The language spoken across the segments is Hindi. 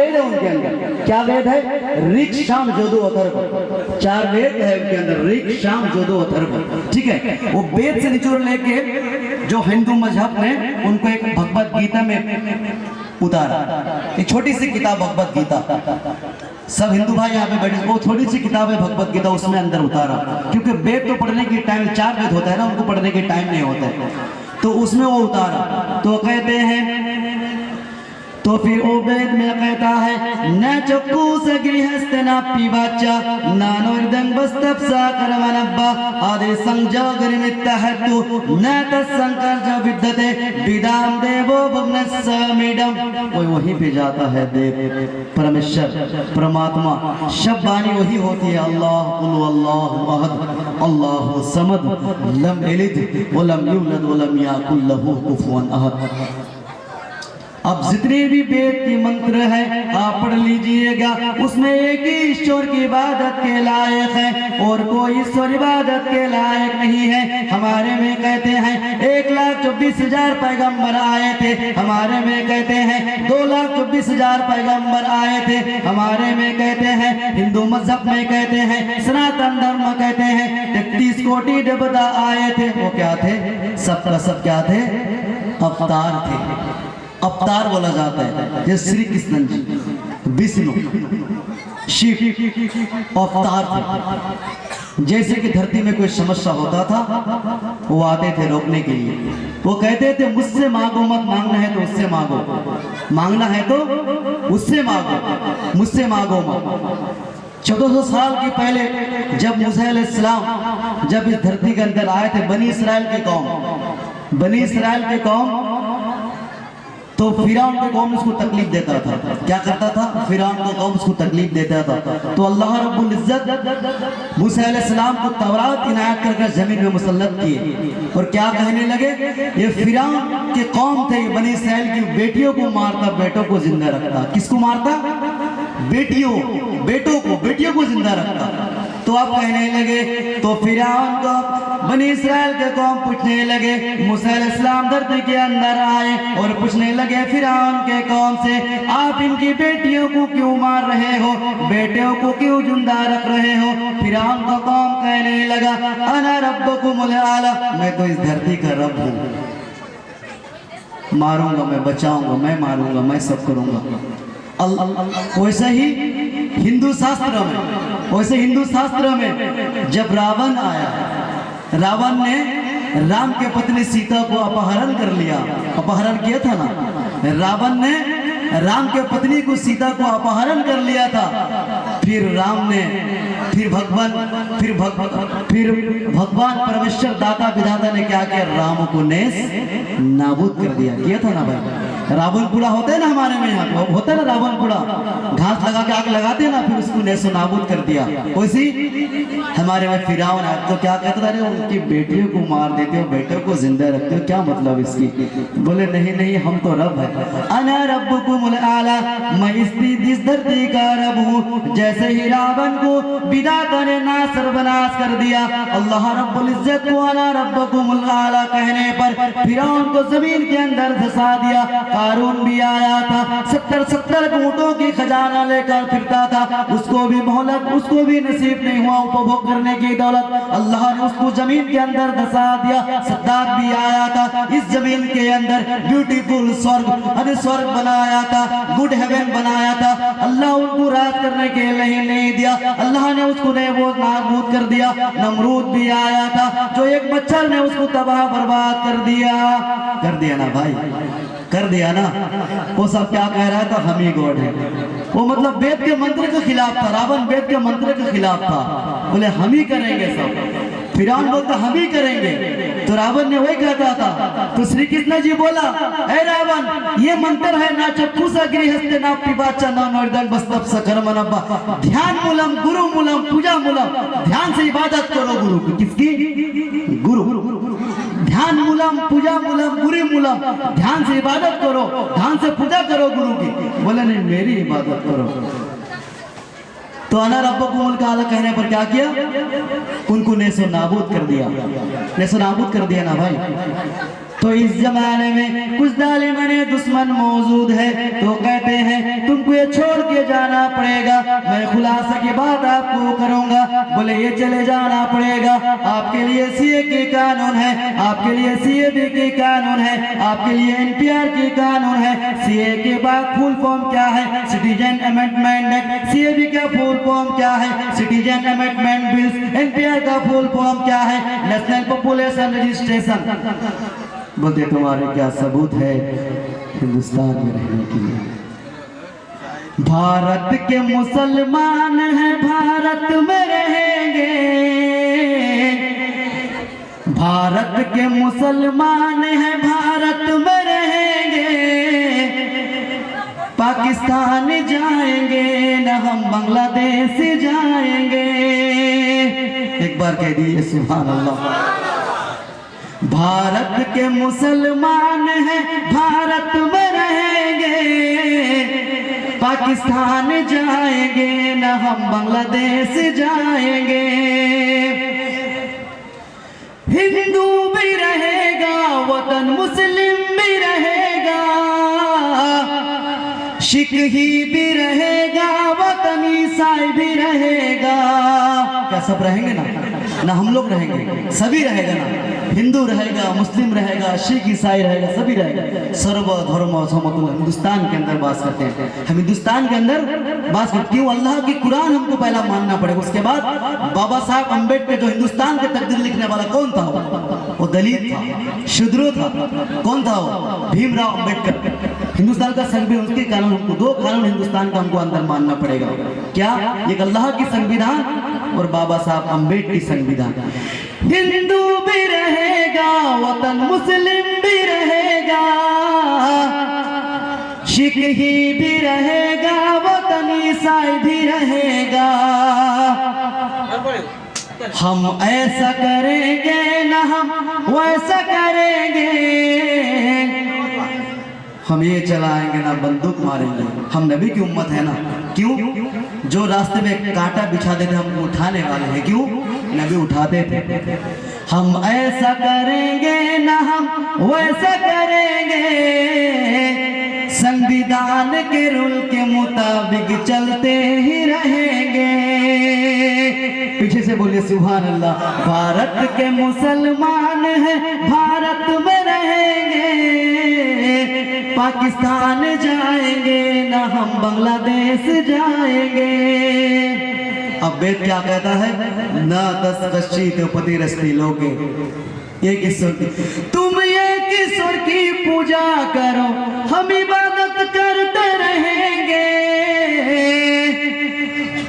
वेद है उनके अंदर। क्या वेद है? ऋक शाम जोदो अथर्व। 4 वेद है उनके अंदर, ऋक शाम जोदो अथर्व। ठीक है, वो वेद से निचोड़ लेके जो हिंदू मजहब ने उनको एक भगवत गीता में उतारा। एक छोटी सी किताब भगवत गीता, सब हिंदू भाई यहाँ पे बैठे, वो छोटी सी किताब है भगवत गीता, उसमें अंदर उतारा। क्योंकि वेद तो पढ़ने की टाइम, 4 वेद होता है ना, उनको पढ़ने के टाइम नहीं होता है, तो उसमें वो उतारा। तो कहते हैं, तो फिर वो वेद में कहता है न चक्कू से गृहस्थ न पीवाचा नानो हृदय बस्तप सा करमनब्बा आदि संजोग निमित्त हेतु न तत्संकर जो विद्यते विदाम देवो भुवनस्समीडम। कोई वहीं पे जाता है देव, परमेश्वर, परमात्मा, शब्द वाणी वही होती है। अल्लाह कुल अल्लाहु अहद अल्लाहु समद लम यलिद व लम यूलद व लम यकुल लहू कुफुवन अहद। अब जितने भी वेद की मंत्र है आप पढ़ लीजिएगा, उसमें एक ही ईश्वर की इबादत के लायक है और कोई ईश्वर इबादत के लायक नहीं है। हमारे में कहते हैं 1,24,000 पैगंबर आए थे, हमारे में कहते हैं 2,24,000 पैगंबर आए थे, हमारे में कहते हैं हिंदू मजहब में कहते हैं, सनातन धर्म कहते हैं 33 कोटि देवता आए थे। वो क्या थे? सबका सब क्या थे? अवतार थे। अवतार बोला जाता है, जैसे श्री कृष्ण जी, विष्णु, शिव अवतार थे। जैसे कि धरती में कोई समस्या होता था, वो आते थे रोकने के लिए। वो कहते थे मुझसे मांगो मत, मांगना है तो उससे मांगो, मांगना है तो उससे मांगो, मुझसे मांगो मत। 1400 साल की पहले जब मूसा अलैहिस्सलाम जब इस धरती के अंदर आए थे, बनी इसराइल के कौम, बनी इसराइल के कौम, तो फिरौन के कौम उसको तकलीफ देता था। क्या करता था? फिरौन को कौम उसको तकलीफ देता था। तो अल्लाह रब्बुल इज्जत मूसा अलैहिस्सलाम को तौरात इनायत करके जमीन में मुसल्लत किए और क्या कहने लगे? ये फिरौन के कौम थे, बनी इसराइल की बेटियों को मारता, बेटों को जिंदा रखता। किसको मारता? बेटियों, बेटों को, बेटियों को जिंदा रखता। तो आप कहने लगे, तो फिरौन को बनी इसराइल के कौम पूछने लगे, मूसा अलैहिस्सलाम धरती के अंदर आए और पूछने लगे फिरौन के कौम से, आप इनकी बेटियों को क्यों मार रहे हो, बेटियों को क्यों जिंदा रख रहे हो? फिरौन का कौम कहने लगा अना रब्बुकुमुल आला, मैं तो इस धरती का रब हूँ, मारूंगा मैं, बचाऊंगा मैं, मारूंगा मैं, सब करूंगा। वैसे ही हिंदू शास्त्र में, वैसे हिंदू शास्त्र में जब रावण आया, रावण ने राम के पत्नी सीता को अपहरण कर लिया, अपहरण किया था ना, रावण ने राम के पत्नी को सीता को अपहरण कर लिया था। फिर राम ने, फिर भगवान परमेश्वर दाता विधाता ने क्या किया? राम को नेस नाबूद कर दिया। किया था ना भाई? रावण पूरा होता है ना हमारे में, यहाँ पे होता है ना रावण पूरा, घास लगा के आग लगाते हैं ना, फिर उसको नेस नाबूद कर दिया। वैसी हमारे में फिरौन है, तो क्या कहता था? उनकी बेटियों को मार देते हो, बेटों को जिंदा रखते हो, क्या मतलब इसकी? बोले नहीं नहीं, हम तो रब है। अना रब्बुकुमुल आला, मैं इस धरती का रब हूँ। जैसे ही रावण को विदा करे ना सर्वनाश कर दिया, अल्लाह रब्बुल इज्जत को अना रब्बुकुमुल आला कहने पर फिरौन को जमीन के अंदर धंसा दिया। कारून भी आया था, 70 ऊंटों की खजाना लेकर फिरता था, उसको भी मोहलत, उसको भी नसीब नहीं हुआ उपभोग करने की दौलत, अल्लाह ने उसको जमीन के अंदर धंसा दिया। सद्दात भी आया था, इस जमीन के अंदर ब्यूटीफुल स्वर्ग, अरे स्वर्ग बनाया था, गुड हेवन बनाया था, अल्लाह उनको राज करने के लिए नहीं दिया, अल्लाह ने उसको नाबूद कर दिया। नमरूद भी आया था, जो एक मच्छर ने उसको तबाह बर्बाद कर दिया ना भाई, कर दिया ना। वो सब क्या कह रहा था? हम ही गॉड है। वो मतलब वेद के मंत्र के खिलाफ था, रावण वेद के मंत्र के खिलाफ था, बोले हम ही करेंगे सब। फिरौन बोलता हम ही करेंगे, तो रावण ने वही कहता था। तो श्री कृष्ण जी बोला, ए रावण, ये मंत्र है ना चक्षु सा गृहस्थ ना पिबाचा ना नर्दन बस्तप सा कर्मनब्बा, ध्यान मूलम गुरु मूलम पूजा मूलम, ध्यान से इबादत करो गुरु की। किसकी? गुरु। ध्यान मूलम पूजा मूलम गुरु मूलम, ध्यान से इबादत करो, ध्यान से पूजा करो गुरु की। बोले नहीं, मेरी इबादत करो। तो अना रब्बुकुमुल आला कहने पर क्या किया? उनको नेसो नाबूद कर दिया, नेसो नाबूद कर दिया ना भाई। तो इस जमाने में कुछ जालिम दुश्मन मौजूद है, तो कहते हैं तुमको ये छोड़ के जाना पड़ेगा। मैं खुलासा की बात आपको करूंगा। बोले ये चले जाना पड़ेगा, आपके लिए सीए के कानून है, आपके लिए सीएबी के कानून है, आपके लिए एनपीआर के कानून है। सीए के बाद फुल फॉर्म क्या है? Citizen amendment act. सीएबी का फुल फॉर्म क्या है? Citizen amendment bills. एनपीआर का फुल फॉर्म क्या है? National population registration. बोलते तुम्हारे क्या सबूत है हिंदुस्तान में रहने के लिए? भारत के मुसलमान हैं, भारत में रहेंगे। भारत के मुसलमान हैं, भारत में रहेंगे। पाकिस्तान जाएंगे न हम बांग्लादेश जाएंगे। एक बार कह दिए सुभान अल्लाह। भारत के मुसलमान हैं, भारत में रहेंगे। पाकिस्तान जाएंगे न हम बांग्लादेश जाएंगे। हिंदू भी रहेगा, वतन मुस्लिम भी रहेगा, सिख ही भी रहेगा, वतन ईसाई भी रहेगा। क्या सब रहेंगे ना हम लोग रहेंगे, सभी रहेगा ना। हिंदू रहेगा, मुस्लिम रहेगा, सिख ईसाई रहेगा, सभी रहेगा। सर्व धर्म समतुल्य हिंदुस्तान के अंदर बास करते हैं। हम हिंदुस्तान के अंदर बास करते। क्यों? अल्लाह की कुरान हमको पहला मानना पड़ेगा। उसके बाद बाबा साहब अम्बेडकर जो हिंदुस्तान के तकदीर लिखने वाला कौन था? वो दलित था, शूद्र था। कौन था वो? भीमराव अम्बेडकर। हिंदुस्तान का संविधान, उसके कानून, हमको दो कानून हिंदुस्तान का हमको अंदर मानना पड़ेगा। क्या? एक अल्लाह की संविधान और बाबा साहब अम्बेडकर की संविधान। हिंदू भी रहेगा, वतन मुस्लिम भी रहेगा, सिख ही भी रहेगा, वतन ईसाई भी रहेगा। हम ऐसा करेंगे ना हम वैसा करेंगे। हम ये चलाएंगे ना बंदूक मारेंगे। हम नबी की उम्मत है ना। क्यों? जो रास्ते में कांटा बिछा देते हम उठाने वाले हैं। क्यों? नबी उठाते थे। हम ऐसा करेंगे ना हम वैसा करेंगे। संविधान के रूल के मुताबिक चलते ही रहेंगे। पीछे से बोलिए सुभान अल्लाह। भारत के मुसलमान हैं, भारत में रहेंगे। पाकिस्तान जाएंगे ना हम बांग्लादेश जाएंगे। अब वेद क्या कहता है? न तस्कशीत पति रस्ती लोगे। एक ईश्वर की, तुम एक ईश्वर की पूजा करो, हम इबादत करते रहेंगे।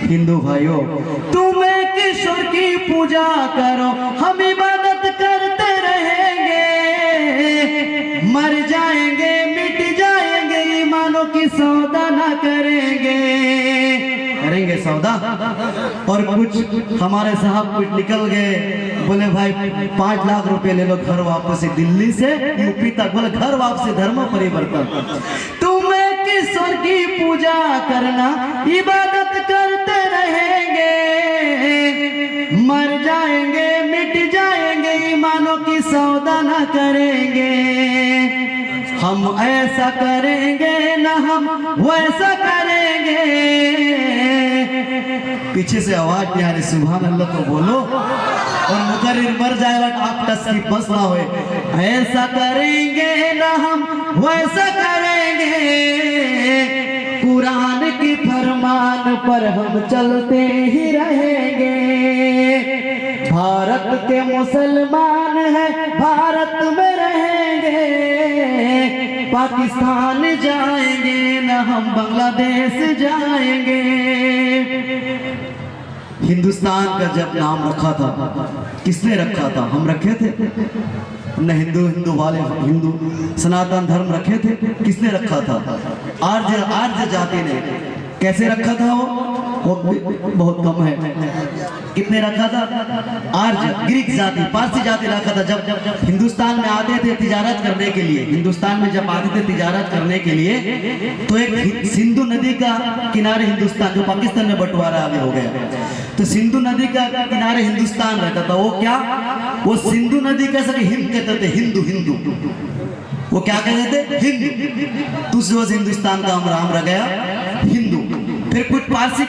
हिंदू भाइयों, तुम एक ईश्वर की पूजा करो, हम इबादत करते रहेंगे। मर जाएंगे, मिट जाएंगे, ईमानों की सौदा ना करेंगे। करेंगे सौदा। और कुछ हमारे साहब कुछ निकल गए, बोले भाई 5 लाख रुपए ले लो, घर वापस दिल्ली से यूपी तक। बोले घर वापसी, धर्म परिवर्तन। तुम एक ईश्वर की पूजा करना, इबादत करते रहेंगे। मर जाएंगे, मिट जाएंगे, ईमानों की सौदा ना करेंगे। हम ऐसा करेंगे ना हम वैसा करेंगे। पीछे से आवाज नहीं आ रही, सुभान अल्लाह तो बोलो। और मुकर्रिर मर जाएगा, आप टस की बस ना हुए। ऐसा करेंगे ना हम वैसा करेंगे। कुरान की फरमान पर हम चलते ही रहेंगे। भारत के मुसलमान हैं, भारत में रहेंगे। पाकिस्तान जाएंगे ना हम बांग्लादेश जाएंगे। हिंदुस्तान का जब नाम रखा था, किसने रखा था? हम रखे थे न? हिंदू वाले हिंदू सनातन धर्म रखे थे। किसने रखा था? आर्य जाति ने। कैसे रखा था? वो बहुत कम है। कितने रखा था? आर्य, ग्रीक जाति, पारसी जाति रखा था। जब हिंदुस्तान में आते थे तिजारत करने के लिए, हिंदुस्तान में जब आते थे तिजारत करने के लिए, तो एक सिंधु नदी का किनारे हिंदुस्तान, जो पाकिस्तान में बंटवारा अभी हो गया, तो सिंधु नदी का किनारे हिंदुस्तान रहता था। वो क्या, वो सिंधु नदी कैसे कि हिंद कहते थे, हिंदू हिंदू, वो क्या कहते थे, हिंदू। तो उस वजह से हिंदुस्तान का नाम रह गया हिंदू। फिर कुछ पारसी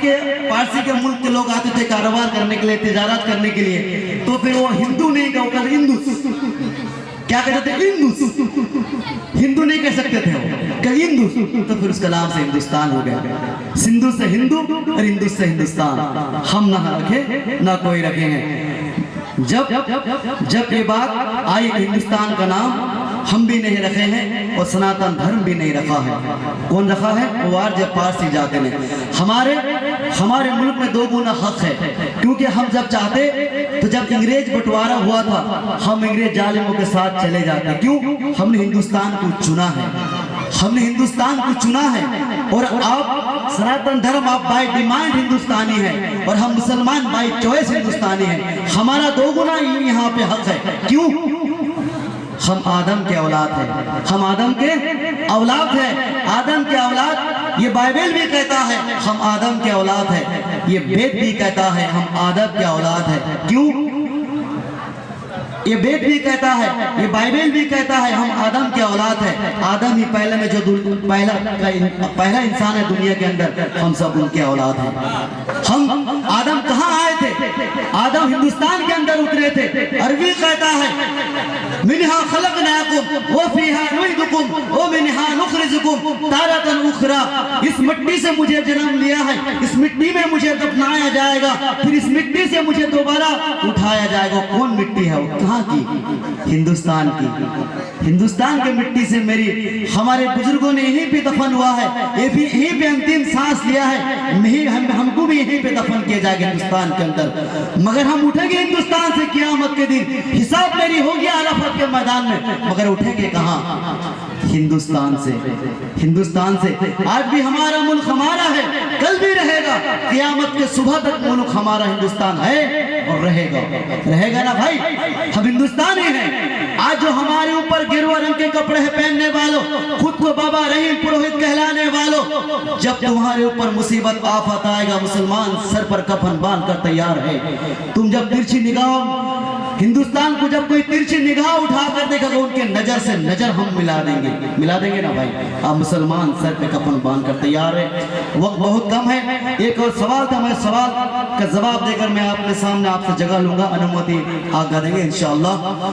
के मुल्क के लोग आते थे कारोबार करने के लिए, तिजारत करने के लिए, तो फिर वो हिंदू नहीं कहते, हिंदू क्या कहते थे, हिंदू। हिंदू नहीं कह सकते थे वो, कल हिंदू, तो फिर उसका नाम से हिंदुस्तान हो गया। सिंधु से हिंदू और हिंदू से हिंदुस्तान, हम ना रखे ना कोई रखे हैं। जब ये बात आई, हिंदुस्तान का नाम हम भी नहीं रखे हैं और सनातन धर्म भी नहीं रखा है। कौन रखा है, वो आर्य पारसी जाते ने। हमारे मुल्क में दो गुना हक है, क्योंकि हम जब चाहते तो जब अंग्रेज बंटवारा हुआ था, हम अंग्रेज जालिमों के साथ चले जाते। क्यों, हमने हिंदुस्तान को चुना है, हमने हिंदुस्तान को चुना है। और आप सनातन धर्म, आप बाय डिमांड हिंदुस्तानी है और हम मुसलमान बाय चॉइस हिंदुस्तानी है। हमारा दो गुना यहाँ पे हक है। क्यों, हम आदम के औलाद हैं, हम आदम के औलाद हैं, आदम के औलाद। ये बाइबल भी कहता है हम आदम के औलाद हैं, ये वेद भी कहता है हम आदम के औलाद हैं। क्यों, ये वेद भी कहता है, ये बाइबल भी कहता है हम आदम के औलाद हैं। आदम ही पहले में जो पहला इंसान है दुनिया के अंदर, हम सब उनके औलाद हैं। हम आदम कहाँ आए थे, आदम हिंदुस्तान के अंदर उतरे थे। अरबी कहता है मिन्हा खलकनाकुम व फीहा नुईदुकुम व मिन्हा नुखरिजुकुम तारतन उखरा। इस मिट्टी से मुझे जन्म लिया है, इस मिट्टी में मुझे दफनाया जाएगा, फिर इस मिट्टी से मुझे दोबारा उठाया जाएगा। कौन मिट्टी है वो, कहाँ की, हिंदुस्तान की। हिंदुस्तान के मिट्टी से मेरी, हमारे बुजुर्गों ने यहीं पे दफन हुआ है, ये भी यहीं पे अंतिम सांस लिया है। हमको भी यहीं पे दफन किया जाएगा हिंदुस्तान के अंदर। मगर हम उठेंगे हिंदुस्तान से क़यामत के दिन, हिसाब मेरी होगी अराफत के मैदान में, मगर उठेंगे कहाँ, हिंदुस्तान से। हिंदुस्तान से आज भी हमारा मुल्क हमारा है, कल भी रहेगा, क़यामत के सुबह तक मुल्क हमारा हिंदुस्तान है और रहेगा ना भाई। हम हिंदुस्तानी हैं। आज जो हमारे ऊपर गेरुआ रंग के कपड़े हैं पहनने वालों, खुद को बाबा रहीम पुरोहित कहलाने वालों, जब तुम्हारे ऊपर मुसीबत आफत आएगा, मुसलमान सर पर कफन बांध कर तैयार है। तुम जब तिरछी निगाह, हिंदुस्तान को जब कोई तिरछी निगाह उठा कर देखेगा, उनके नजर से नजर हम मिला देंगे ना भाई। आप मुसलमान सर पे कफन बांध कर तैयार है। वक्त बहुत कम है, एक और सवाल था, मैं सवाल का जवाब देकर मैं आपके सामने आपसे जगह लूंगा, अनुमति आज्ञा देंगे इंशाअल्लाह।